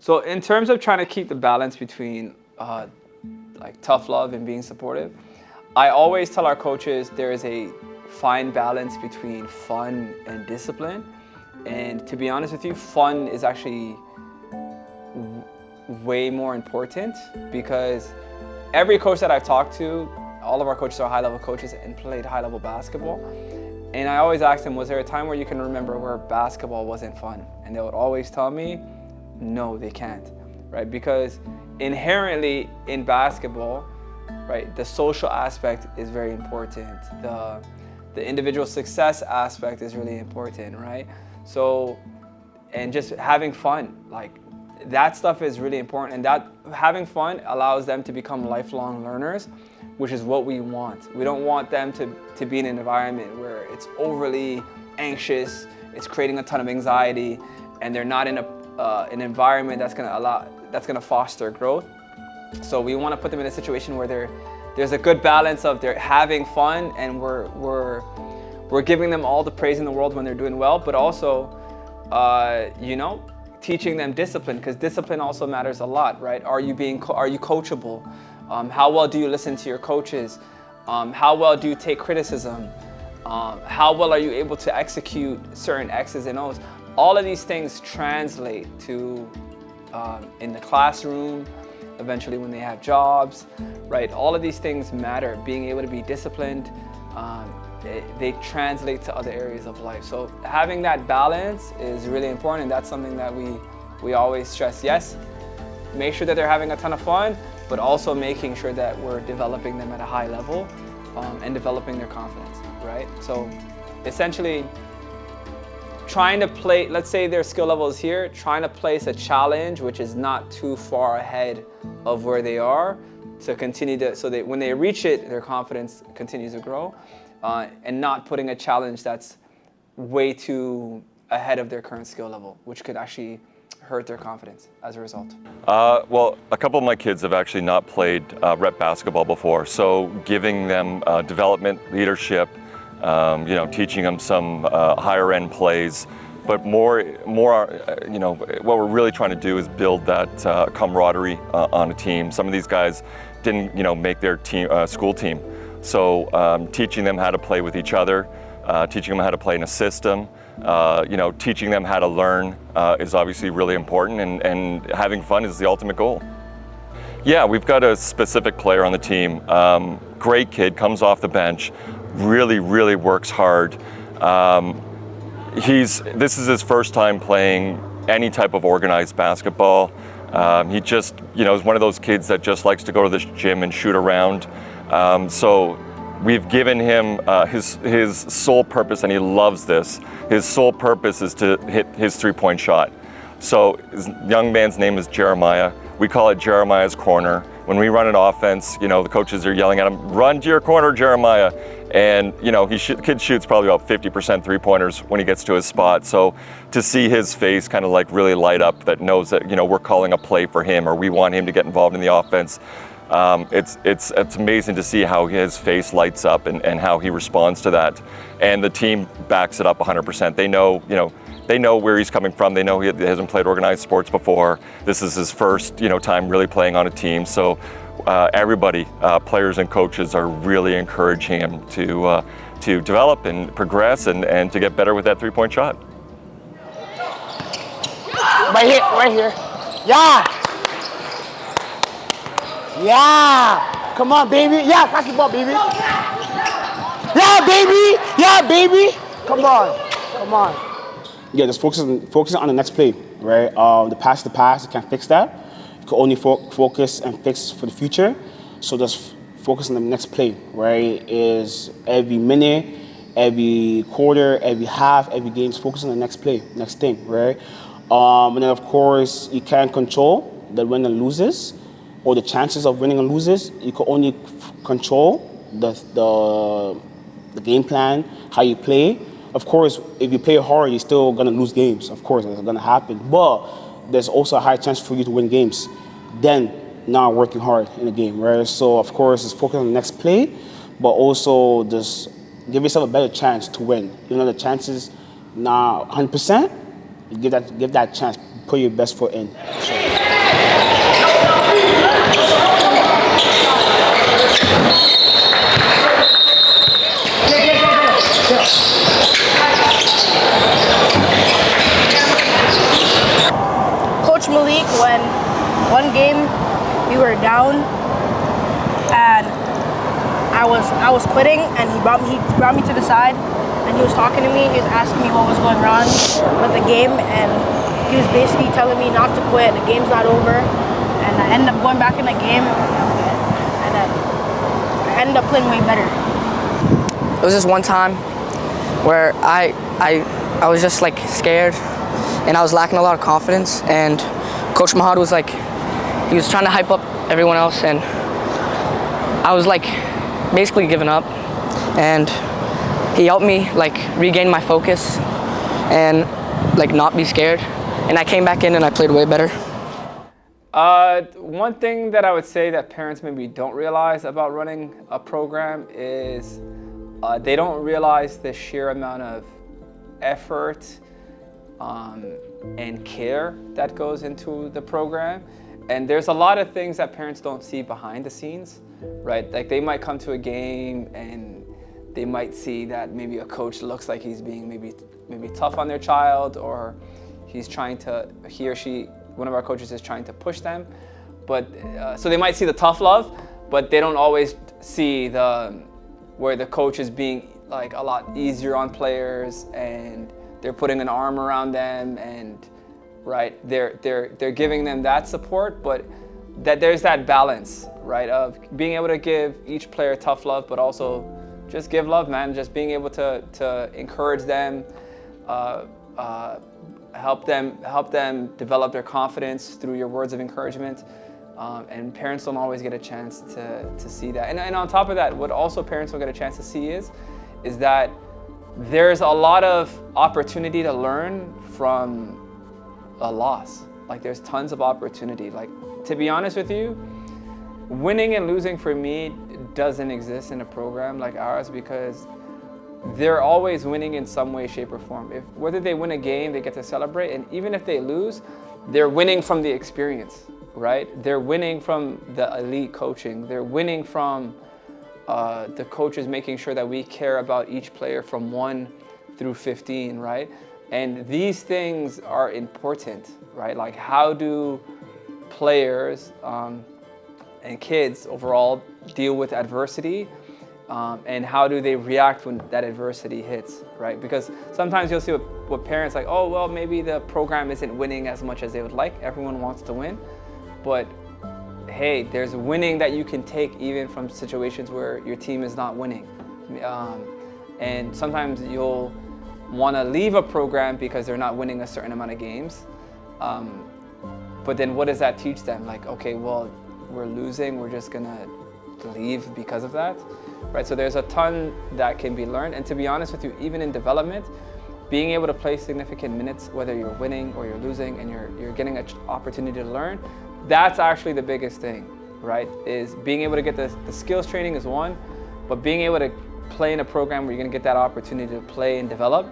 So in terms of trying to keep the balance between like tough love and being supportive, I always tell our coaches there is a fine balance between fun and discipline. And to be honest with you, fun is actually way more important, because every coach that I've talked to, all of our coaches are high-level coaches and played high-level basketball. And I always ask them, was there a time where you can remember where basketball wasn't fun? And they would always tell me, no, they can't, right? Because inherently in basketball, right, the social aspect is very important. The individual success aspect is really important, right? So, and just having fun, like that stuff is really important. And that having fun allows them to become lifelong learners, which is what we want. We don't want them to be in an environment where it's overly anxious, it's creating a ton of anxiety, and they're not in an environment that's gonna foster growth. So we want to put them in a situation where there's a good balance of they're having fun, and we're giving them all the praise in the world when they're doing well, but also teaching them discipline, because discipline also matters a lot, right? Are you coachable? How well do you listen to your coaches? How well do you take criticism? How well are you able to execute certain X's and O's? All of these things translate to in the classroom, eventually when they have jobs, right? All of these things matter. Being able to be disciplined, they translate to other areas of life. So having that balance is really important, and that's something that we always stress. Yes, make sure that they're having a ton of fun, but also making sure that we're developing them at a high level and developing their confidence, right? So essentially, trying to play, let's say their skill level is here, trying to place a challenge which is not too far ahead of where they are to continue to, so that when they reach it, their confidence continues to grow, and not putting a challenge that's way too ahead of their current skill level, which could actually hurt their confidence as a result. Well, a couple of my kids have actually not played rep basketball before, so giving them development, leadership, teaching them some higher end plays, but more, what we're really trying to do is build that camaraderie on a team. Some of these guys didn't, make their team school team, so teaching them how to play with each other, teaching them how to play in a system, teaching them how to learn is obviously really important, and having fun is the ultimate goal. Yeah, we've got a specific player on the team. Great kid, comes off the bench, really works hard. This is his first time playing any type of organized basketball. He just, is one of those kids that just likes to go to the gym and shoot around. So we've given him his sole purpose, and he loves this. His sole purpose is to hit his three-point shot. So his young man's name is Jeremiah. We call it Jeremiah's Corner. When we run an offense, the coaches are yelling at him, "Run to your corner, Jeremiah." And kid shoots probably about 50% three-pointers when he gets to his spot. So to see his face kind of like really light up, that knows that we're calling a play for him, or we want him to get involved in the offense. It's amazing to see how his face lights up and how he responds to that. And the team backs it up 100%. They know where he's coming from. They know he hasn't played organized sports before. This is his first, time really playing on a team. So everybody, players and coaches, are really encouraging him to develop and progress and to get better with that three-point shot. Right here. Yeah. Come on, baby. Yeah, basketball, baby. Yeah, baby. Come on. Yeah, just focusing on the next play, right? The past, you can't fix that. You can only focus and fix for the future. So just focus on the next play, right? Is every minute, every quarter, every half, every game, just focus on the next play, next thing, right? And then of course, you can't control the win and loses, or the chances of winning and loses. You can only control the game plan, how you play. Of course, if you play hard, you're still gonna lose games. Of course, that's gonna happen. But there's also a high chance for you to win games than not working hard in the game, right? So of course, it's focus on the next play, but also just give yourself a better chance to win. The chances not 100%. You give that chance put your best foot in. So. Coach Malik, when one game we were down and I was quitting, and he brought me to the side, and he was talking to me. He was asking me what was going wrong with the game, and he was basically telling me not to quit. The game's not over, and I ended up going back in the game, and then I ended up playing way better. It was just one time where I was just like scared, and I was lacking a lot of confidence, and Coach Mahad was like, he was trying to hype up everyone else, and I was like basically giving up, and he helped me like regain my focus and like not be scared, and I came back in and I played way better. One thing that I would say that parents maybe don't realize about running a program is they don't realize the sheer amount of effort and care that goes into the program. And there's a lot of things that parents don't see behind the scenes, right? Like they might come to a game and they might see that maybe a coach looks like he's being maybe tough on their child, or he's trying to, he or she, one of our coaches is trying to push them. But so they might see the tough love, but they don't always see where the coach is being like a lot easier on players, and they're putting an arm around them, and right, they're giving them that support, but that there's that balance, right, of being able to give each player tough love, but also just give love, man. Just being able to encourage them, help them develop their confidence through your words of encouragement. And parents don't always get a chance to see that. And on top of that, what also parents don't get a chance to see is that there's a lot of opportunity to learn from a loss. Like there's tons of opportunity. Like, to be honest with you, winning and losing for me doesn't exist in a program like ours, because they're always winning in some way, shape, or form. Whether they win a game, they get to celebrate, and even if they lose, they're winning from the experience, right? They're winning from the elite coaching. They're winning from the coaches making sure that we care about each player from 1 through 15, right? And these things are important, right? Like, how do players and kids overall deal with adversity, and how do they react when that adversity hits, right? Because sometimes you'll see what parents like, oh, well, maybe the program isn't winning as much as they would like. Everyone wants to win, but hey, there's winning that you can take even from situations where your team is not winning. And sometimes you'll want to leave a program because they're not winning a certain amount of games. But then what does that teach them? Like, okay, well, we're losing, we're just gonna leave because of that, right? So there's a ton that can be learned. And to be honest with you, even in development, being able to play significant minutes, whether you're winning or you're losing, and you're getting an opportunity to learn, that's actually the biggest thing, right? Is being able to get the skills training is one, but being able to play in a program where you're gonna get that opportunity to play and develop,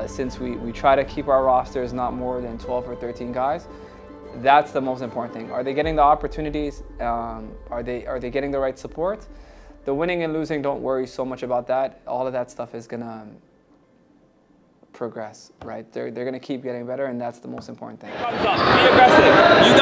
since we try to keep our rosters not more than 12 or 13 guys, that's the most important thing. Are they getting the opportunities? Are they getting the right support? The winning and losing, don't worry so much about that. All of that stuff is gonna progress, right? They're gonna keep getting better, and that's the most important thing. Comes up, be aggressive. You